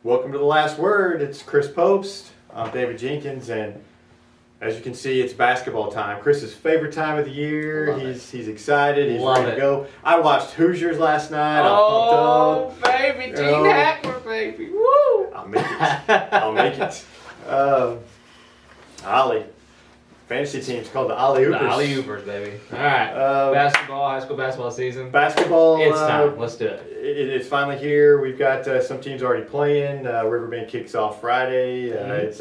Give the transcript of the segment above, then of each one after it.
Welcome to The Last Word. It's Chris Popst. I'm David Jenkins, and as you can see, it's basketball time. Chris's favorite time of the year. He's excited. He's ready to go. I watched Hoosiers last night. Oh, I'm pumped up. baby, Gene Hackler, baby. Woo! I'll make it. I'll make it. Ollie. Fantasy team's called the Ollie Oopers. The Ollie Oopers, baby. All right. Basketball, high school basketball season. Basketball. It's time. Let's do it. It's finally here. We've got some teams already playing. Riverbend kicks off Friday. It's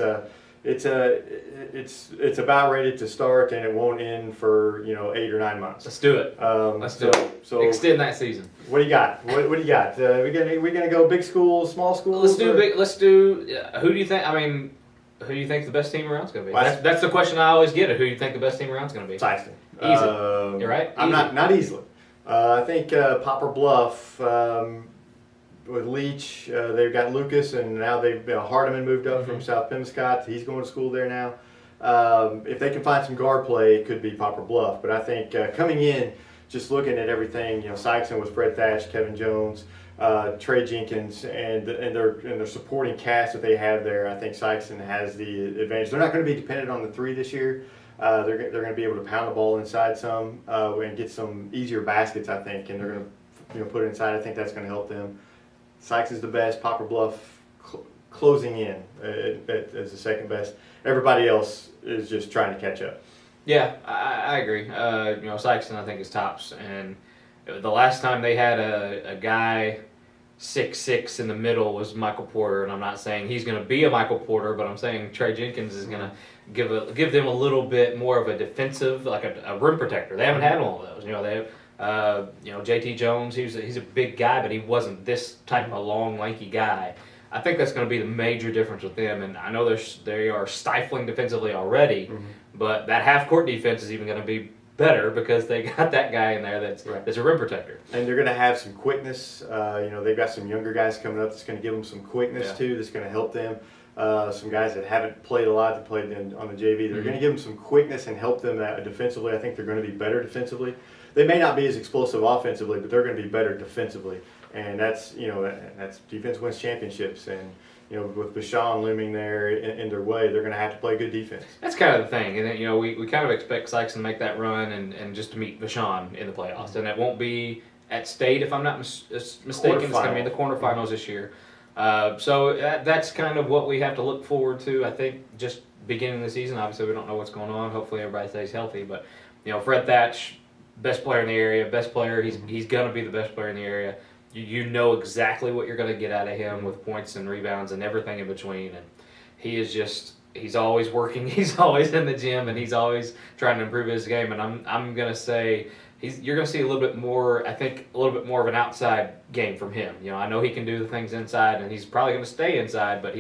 about ready to start, and it won't end for 8 or 9 months. Let's do it. Let's do it. So extend that season. What do you got? What do you got? We gonna go big schools, small schools? Let's do big. Let's do. Who do you think? I mean, who do you think the best team around is going to be? That's the question I always get. Who do you think the best team around is going to be? Tyson. Easy. You're right. I'm not easily. I think Poplar Bluff with Leach. They've got Lucas, and now Hardiman moved up from South Pemscott. He's going to school there now. If they can find some guard play, it could be Poplar Bluff. But I think coming in, just looking at everything, Sykeston with Fred Thatch, Kevin Jones, Trey Jenkins, and their supporting cast that they have there, I think Sykeston has the advantage. They're not going to be dependent on the three this year. They're going to be able to pound the ball inside some and get some easier baskets, I think, and they're going to put it inside. I think that's going to help them. Sykes is the best. Poplar Bluff closing in as the second best. Everybody else is just trying to catch up. Yeah, I agree. Sykeston, I think, is tops. And the last time they had a guy 6'6" in the middle was Michael Porter. And I'm not saying he's going to be a Michael Porter, but I'm saying Trey Jenkins is going to give them a little bit more of a defensive, like a rim protector. They haven't had one of those. They have. JT Jones, he's a big guy, but he wasn't this type of long, lanky guy. I think that's going to be the major difference with them, and I know they are stifling defensively already, but that half-court defense is even going to be better because they got that guy in there that's a rim protector. And they're going to have some quickness. They've got some younger guys coming up that's going to give them some quickness too. That's going to help them. Some guys that haven't played a lot, that played on the JV, they're going to give them some quickness and help them defensively. I think they're going to be better defensively. They may not be as explosive offensively, but they're going to be better defensively. And that's defense wins championships. And with Bashan looming there in their way, they're going to have to play good defense. That's kind of the thing. And then, we kind of expect Sykes to make that run and just to meet Bashan in the playoffs. And it won't be at State, if I'm not mistaken. It's going to be in the quarterfinals this year. So that's kind of what we have to look forward to. I think just beginning of the season, obviously we don't know what's going on. Hopefully everybody stays healthy. But Fred Thatch, best player in the area, best player. He's going to be the best player in the area. You know exactly what you're going to get out of him with points and rebounds and everything in between. And he's always working. He's always in the gym, and he's always trying to improve his game. And I'm going to say you're going to see a little bit more. I think a little bit more of an outside game from him. I know he can do the things inside, and he's probably going to stay inside, but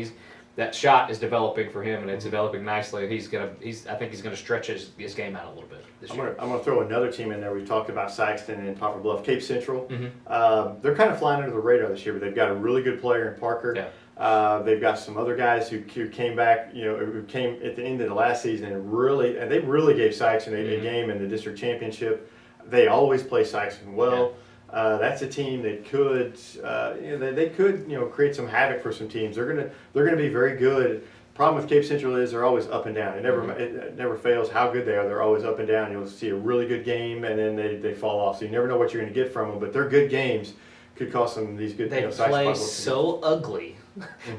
that shot is developing for him, and it's developing nicely. And I think he's going to stretch his game out a little bit this year. I'm going to throw another team in there. We talked about Sykeston and Poplar Bluff, Cape Central. They're kind of flying under the radar this year, but they've got a really good player in Parker. Yeah. They've got some other guys who came back, who came at the end of the last season and they really gave Sykeston a game in the district championship. They always play Sykeston well. Yeah. That's a team that could, they could, create some havoc for some teams. They're gonna be very good. Problem with Cape Central is they're always up and down. It never fails how good they are. They're always up and down. You'll see a really good game and then they fall off. So you never know what you're going to get from them. But their good games could cost them these good. They play so ugly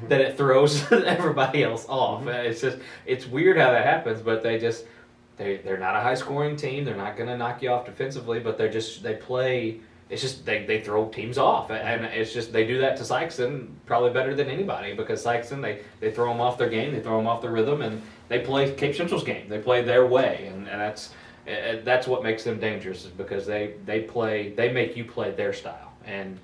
that it throws everybody else off. It's weird how that happens, but they're not a high scoring team. They're not going to knock you off defensively, but they play. It's just they throw teams off, and it's just they do that to Sykeston probably better than anybody because Sykeston they throw them off their game, they throw them off their rhythm, and they play Cape Central's game. They play their way, and that's what makes them dangerous is because they make you play their style, and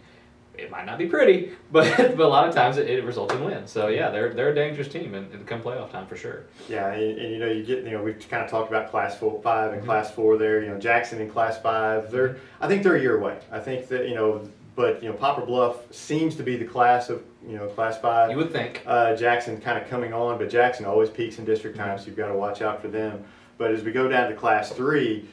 it might not be pretty, but a lot of times it results in wins. So yeah, they're a dangerous team and come playoff time for sure. Yeah, and you get we've kind of talked about Class 5 and Class 4 there. Jackson in Class 5. I think they're a year away. I think that but Poplar Bluff seems to be the class of Class 5. You would think. Jackson kind of coming on, but Jackson always peaks in district time, so you've got to watch out for them. But as we go down to Class 3.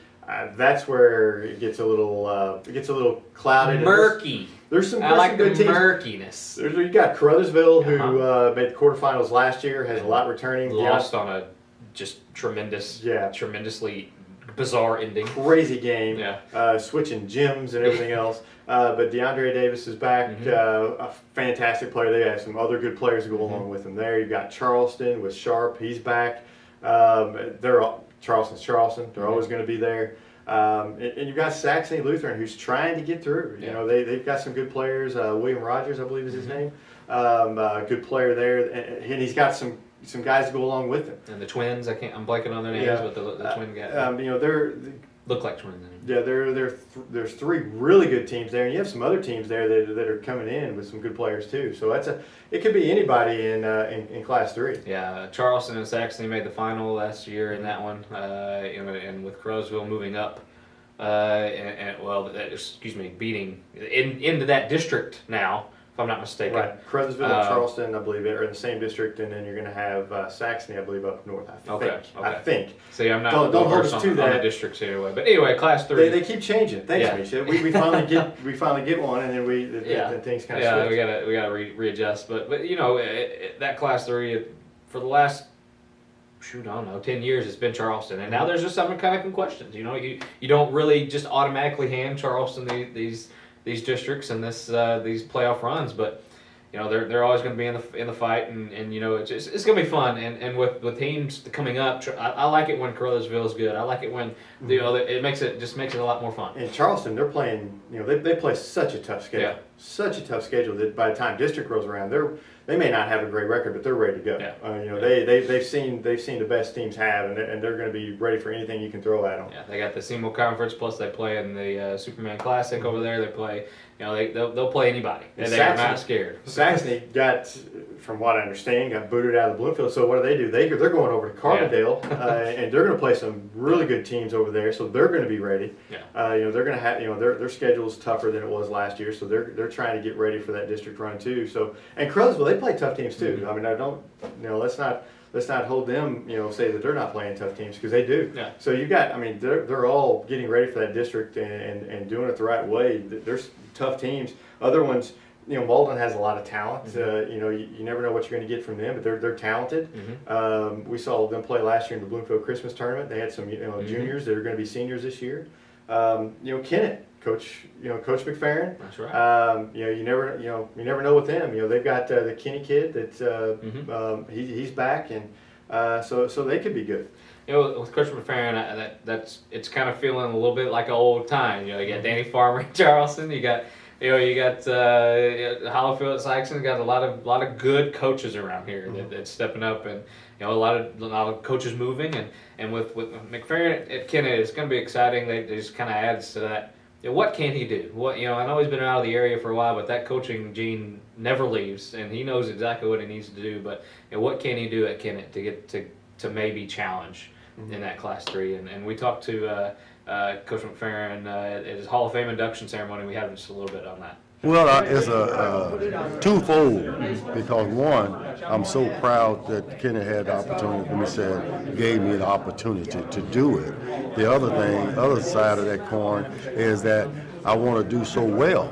That's where it gets a little clouded. Murky. There's some I like the good teams. murkiness. You got Caruthersville, who made the quarterfinals last year, has a lot returning. Lost on a just tremendously bizarre ending. Crazy game. Yeah. Switching gyms and everything else. But DeAndre Davis is back. A fantastic player. They have some other good players to go along with him there. You've got Charleston with Sharp. He's back. Charleston. They're always going to be there. And you've got Saxony Lutheran, who's trying to get through. You know, they've got some good players. William Rogers, I believe is his name. Good player there, and he's got some guys to go along with him. And the twins, I'm blanking on their names, but the twin guys. You know, they're look like twins. Yeah, there's three really good teams there, and you have some other teams there that are coming in with some good players too. So it could be anybody in Class 3. Yeah, Charleston and Saxony made the final last year in that one, and with Crowsville moving up, beating into that district now, if I'm not mistaken. Right, Crowsville and Charleston, I believe, are in the same district, and then you're going to have Saxony, I believe, up north. I think. See, I'm not don't hold us to that. On the districts anyway. But anyway, Class 3. They keep changing. Thanks, Misha. We finally get one, and then things kind of switch. we gotta readjust. But you know, that Class 3 for the last 10 years it's been Charleston, and now there's just some kind of questions. You know, you don't really just automatically hand Charleston these districts and these playoff runs, but you know they're always going to be in the fight, and you know it's going to be fun, and with teams coming up, I like it when Caruthersville is good. I like it when it makes it a lot more fun. In Charleston, they're playing. You know, they play such a tough schedule. Yeah. Such a tough schedule that by the time district rolls around, they may not have a great record, but they're ready to go. Yeah. You know, they've seen the best teams have, and they're going to be ready for anything you can throw at them. Yeah, they got the SEMO Conference, plus they play in the Superman Classic over there. They play, you know, they'll play anybody, and they're not scared. Saxony got, from what I understand, got booted out of the Bloomfield. So what do? They're going over to Carbondale, and they're going to play some really good teams over there. So they're going to be ready. Yeah. You know, they're going to have, you know, their schedule is tougher than it was last year. So they're trying to get ready for that district run too. So, and Crowsville, they play tough teams too. I mean, let's not hold them, you know, say that they're not playing tough teams, because they do. Yeah. So you got, I mean, they're all getting ready for that district and doing it the right way. There's tough teams. Other ones, you know, Malden has a lot of talent. You know, you never know what you're going to get from them, but they're talented. We saw them play last year in the Bloomfield Christmas tournament. They had some juniors that are going to be seniors this year. You know, Kennett. Coach McFerrin. That's right. You know, you never know with them. You know, they've got the Kenny kid that he's back, and so they could be good. You know, with Coach McFerrin, it's kind of feeling a little bit like an old time. You know, you got Danny Farmer in Charleston. You got Hollifield at Saxon. Got a lot of good coaches around here that's stepping up, and you know, a lot of coaches moving, and with McFerrin at Kennett, it's going to be exciting. They just kind of adds to that. You know, what can he do? I know he's been out of the area for a while, but that coaching gene never leaves, and he knows exactly what he needs to do. But you know, what can he do at Kennett to get to maybe challenge in that Class 3? And we talked to Coach McFerrin at his Hall of Fame induction ceremony. We had just a little bit on that. Well, it's a twofold, because one, I'm so proud that Kenneth had the opportunity, gave me the opportunity to do it. The other side of that coin is that I want to do so well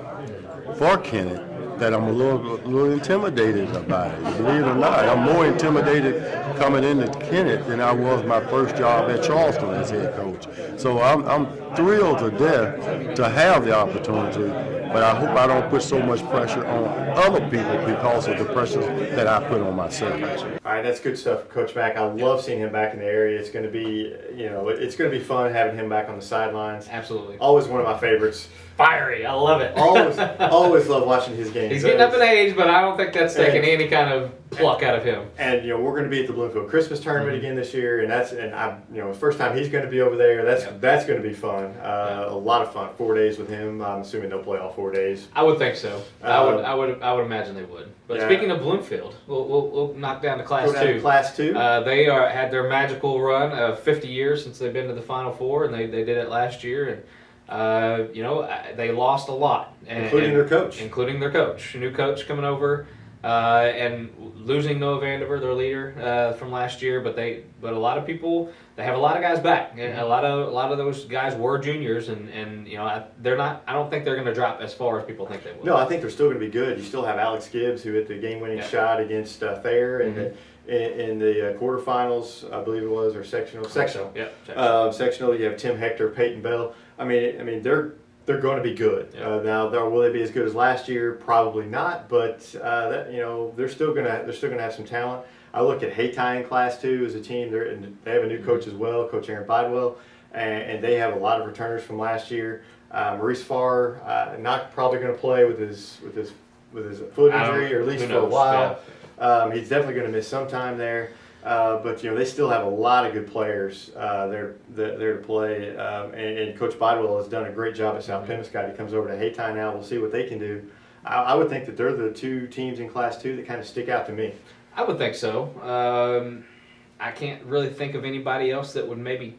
for Kenneth that I'm a little intimidated about it. Believe it or not, I'm more intimidated coming into Kennett than I was my first job at Charleston as head coach. So I'm thrilled to death to have the opportunity, but I hope I don't put so much pressure on other people because of the pressure that I put on myself. All right, that's good stuff, Coach Mack. I love seeing him back in the area. It's going to be, it's going to be fun having him back on the sidelines. Absolutely. Always one of my favorites. Fiery, I love it. always love watching his games. He's getting up in age, but I don't think that's taking any kind of pluck out of him. And we're going to be at the Bloomfield Christmas tournament again this year, and the first time he's going to be over there. That's going to be fun. A lot of fun. 4 days with him. I'm assuming they'll play all 4 days. I would think so. I would imagine they would. But speaking of Bloomfield, we'll knock down to Class 2. Class 2. They had their magical run of 50 years since they've been to the Final Four, and they did it last year. And they lost a lot, including their coach. New coach coming over, and losing Noah Vandiver, their leader from last year, but a lot of people, they have a lot of guys back. A lot of those guys were juniors, and they're not. I don't think they're going to drop as far as people think they will. No, I think they're still going to be good. You still have Alex Gibbs, who hit the game-winning shot against Thayer in the quarterfinals, I believe it was, or sectional. Yeah. Sectional. You have Tim Hector, Peyton Bell. I mean, they're going to be good. Yeah. Now, will they be as good as last year? Probably not. But they're still going to have some talent. I look at Hayti in Class 2 as a team. They have a new coach as well, Coach Aaron Bidwell, and they have a lot of returners from last year. Maurice Farr, not probably going to play with his foot injury, or at least for a while. Yeah. He's definitely going to miss some time there. But they still have a lot of good players there to play, and Coach Bidwell has done a great job at South Penobscot. He comes over to Hayti now. We'll see what they can do. I would think that they're the two teams in Class 2 that kind of stick out to me. I would think so. I can't really think of anybody else that would maybe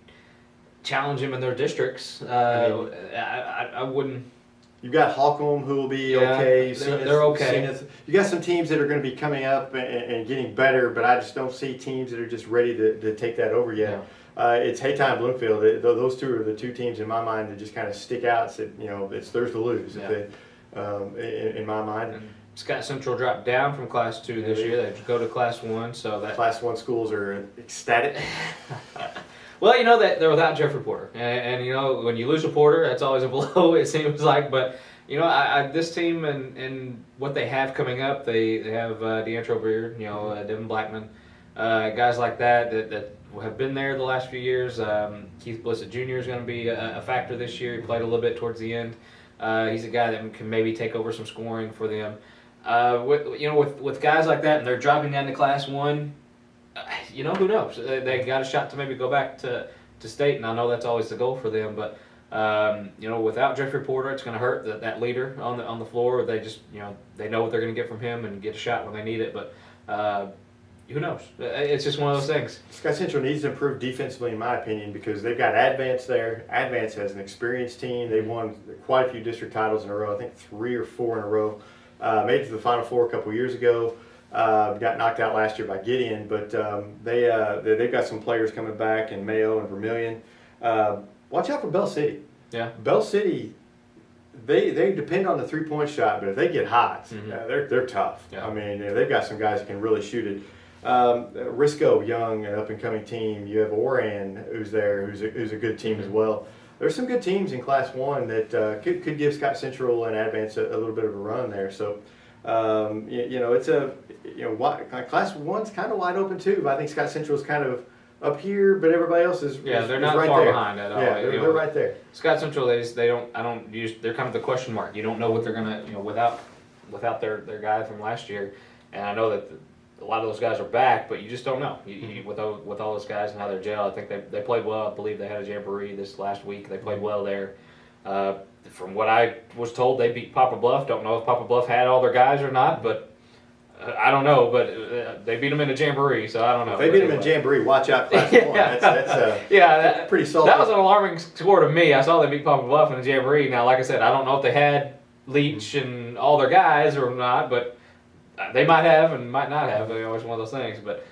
challenge them in their districts. I wouldn't. You've got Holcomb, who will be okay. They're okay. You got some teams that are going to be coming up and getting better, but I just don't see teams that are just ready to take that over yet. Yeah. It's Hayti and Bloomfield. Those two are the two teams in my mind that just kind of stick out. It's theirs to lose. In my mind. And Scott Central dropped down from Class 2 this year. They go to Class 1, so that Class 1 schools are ecstatic. Well, that they're without Jeffrey Porter, and when you lose a Porter, that's always a blow. It seems like, but this team and what they have coming up, they have DeAndre Beard, Devin Blackman, guys like that have been there the last few years. Keith Blissett Jr. is going to be a factor this year. He played a little bit towards the end. He's a guy that can maybe take over some scoring for them. With guys like that, and they're dropping down to Class 1. Who knows? They got a shot to maybe go back to state, and I know that's always the goal for them. But without Jeffrey Porter, it's going to hurt that leader on the floor. They just they know what they're going to get from him and get a shot when they need it. But who knows? It's just one of those things. Scott Central needs to improve defensively, in my opinion, because they've got Advance there. Advance has an experienced team. They've won quite a few district titles in a row. I think 3 or 4 in a row. Made it to the Final Four a couple years ago. Got knocked out last year by Gideon, but they've got some players coming back in Mayo and Vermilion. Watch out for Bell City. Yeah, Bell City, they depend on the 3-point shot, but if they get hot, they're tough. Yeah. I mean, they've got some guys that can really shoot it. Risco, young and up and coming team. You have Oran, who's there, who's a good team as well. There's some good teams in Class 1 that could give Scott Central and Advance a little bit of a run there. So. It's Class 1's kind of wide open too. But I think Scott Central's kind of up here, but everybody else is they're not right far there. behind at all. Yeah, they're right there. Scott Central, they're kind of the question mark. You don't know what they're gonna without their guy from last year, and I know that a lot of those guys are back, but you just don't know. With all those guys and how they're gel, I think they played well. I believe they had a jamboree this last week. They played well there. From what I was told, they beat Poplar Bluff. Don't know if Poplar Bluff had all their guys or not, but I don't know. But they beat them in a jamboree, so I don't know. If they beat them in jamboree, watch out, Class 1. That's pretty solid. That was an alarming score to me. I saw they beat Poplar Bluff in a jamboree. Now, like I said, I don't know if they had Leach and all their guys or not, but they might have and might not have. It's one of those things. But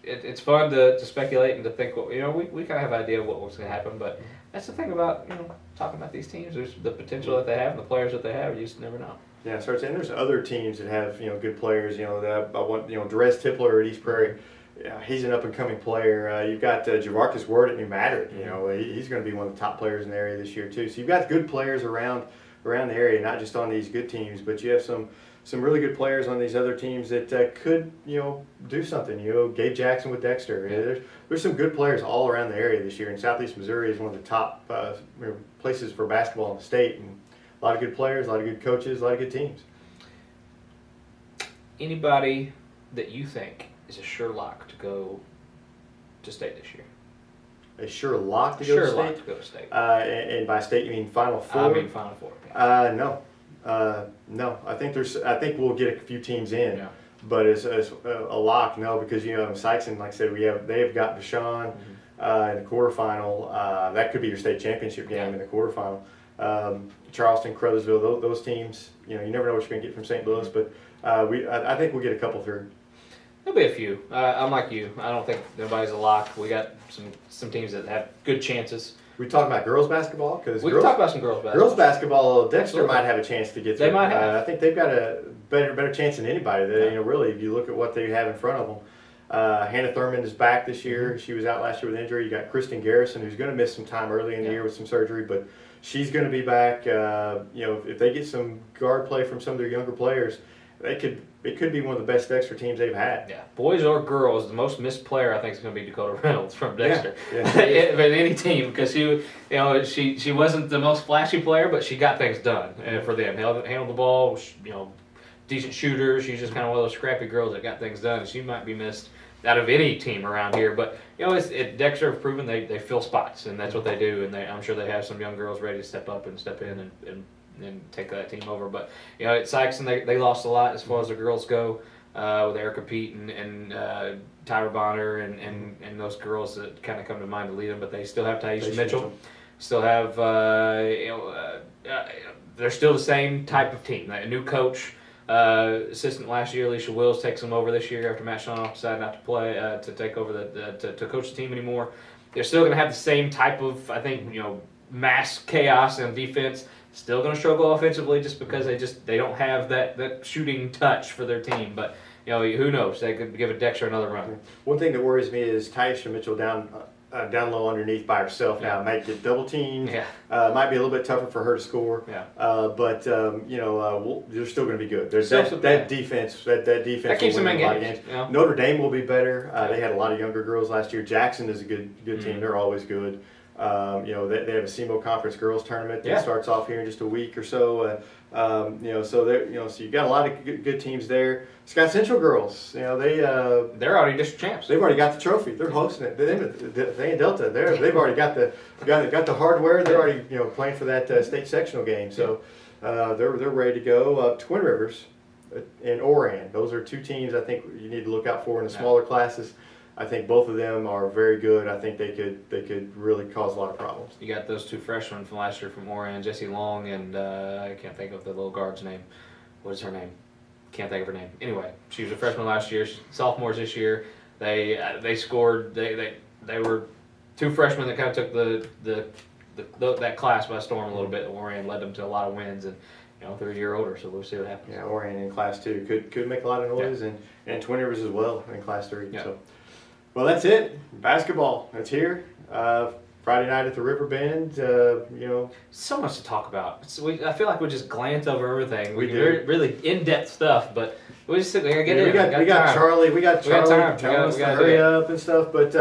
it's fun to speculate and to think. We kind of have an idea of what was going to happen, but that's the thing about talking about these teams. There's the potential that they have and the players that they have. You just never know. Yeah, so and there's other teams that have good players. Derez Tipler at East Prairie. He's an up and coming player. You've got Javarcus Word at New Madrid. He's going to be one of the top players in the area this year too. So you've got good players around the area, not just on these good teams, but you have some really good players on these other teams that could do something. Gabe Jackson with Dexter. There's some good players all around the area this year, and Southeast Missouri is one of the top places for basketball in the state. And a lot of good players, a lot of good coaches, a lot of good teams. Anybody that you think is a sure lock to go to state this year? A sure lock to go to state? Sure lock to go to state. And by state you mean Final Four? I mean Final Four. Yeah. No. I think we'll get a few teams in. Yeah. But as a lock, no, because Sykes, like I said, they have got Vashon in the quarterfinal. That could be your state championship game in the quarterfinal. Charleston, Crothersville, those teams. You know, you never know what you're going to get from St. Louis, but I think we'll get a couple through. There'll be a few. I'm like you. I don't think nobody's a lock. We got some teams that have good chances. We talking about girls basketball because We can talk about some girls basketball. Girls basketball, Dexter Absolutely. might have a chance to get through. They might have. I think they've got a better chance than anybody. You know, really, if you look at what they have in front of them. Hannah Thurman is back this year. She was out last year with injury. You got Kristen Garrison, who's going to miss some time early in the year with some surgery, but she's going to be back. You know, if they get some guard play from some of their younger players, it could be one of the best Dexter teams they've had. Yeah, boys or girls, the most missed player I think is going to be Dakota Reynolds from Dexter. Yeah. But any team, because she wasn't the most flashy player, but she got things done for them. Handled the ball, decent shooter. She's just kind of one of those scrappy girls that got things done. She might be missed out of any team around here, but you know, Dexter have proven they fill spots, and that's what they do. And I'm sure they have some young girls ready to step up and step in and take that team over. But you know, at Sykeston they lost a lot as far as the girls go, with Erica Pete and Tyra Bonner and those girls that kind of come to mind to lead them. But they still have Taisha Mitchell, still have they're still the same type of team. A new coach. Assistant last year, Alicia Wills, takes them over this year after Matt Shaw decided not to play to take over to coach the team anymore. They're still going to have the same type of, I think, you know, mass chaos and defense. Still going to struggle offensively just because they don't have that shooting touch for their team. But you know, who knows? They could give Dexter another run. One thing that worries me is Taisha Mitchell down low underneath by herself now. Might get double teamed. Yeah. Might be a little bit tougher for her to score. Yeah. But you know, they're still going to be good. There's Still that defense. That defense That keeps will them win a lot of engaged. games. Yeah. Notre Dame will be better. They had a lot of younger girls last year. Jackson is a good team. They're always good. You know, they have a SEMO Conference Girls Tournament that starts off here in just a week or so. You know, so so you got a lot of good teams there. Scott Central girls, you know, They're already district champs. they've already got the trophy. They're hosting it. They in Delta. They've already got the hardware. They're already playing for that state sectional game. So they're ready to go. Twin Rivers and Oran. Those are two teams I think you need to look out for in the smaller classes. I think both of them are very good. I think they could really cause a lot of problems. You got those two freshmen from last year from Orion, Jessie Long, and I can't think of the little guard's name. What is her name? Can't think of her name. Anyway, she was a freshman last year. Sophomores this year. They scored. They were two freshmen that kind of took that class by storm a little bit. Orion led them to a lot of wins, and they're a year older, so we'll see what happens. Yeah, Orion in Class 2 could make a lot of noise, and Twin Rivers as well in Class 3. Yeah. So. Well, that's it. Basketball. It's here. Friday night at the River Bend. So much to talk about. I feel like we just glance over everything. We do. Really in-depth stuff, but we just sit there and get in. We got Charlie. We got Charlie telling us to hurry up and stuff. But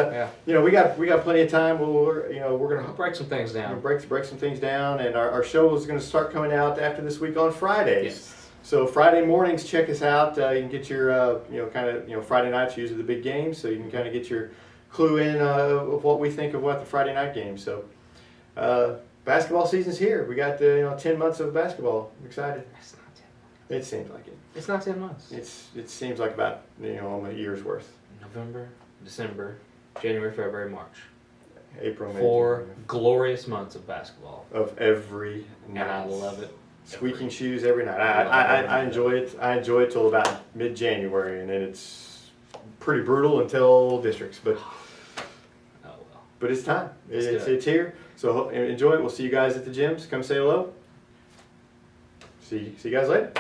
we got plenty of time. We're gonna break some things down. Break some things down, and our show is going to start coming out after this week on Fridays. Yes. So Friday mornings, check us out. You can get your, Friday nights usually the big games, so you can kind of get your clue in of what we think of what the Friday night games. So basketball season's here. We got 10 months of basketball. I'm excited. It's not 10 months. It seems like it. It's not 10 months. It seems like about a year's worth. November, December, January, February, March. April, May. 4 glorious months of basketball. Of every night. And I love it. Squeaking shoes every night. I enjoy it. I enjoy it till about mid-January, and then it's pretty brutal until districts. But but it's time. It's here. So enjoy it. We'll see you guys at the gyms. Come say hello. See you guys later.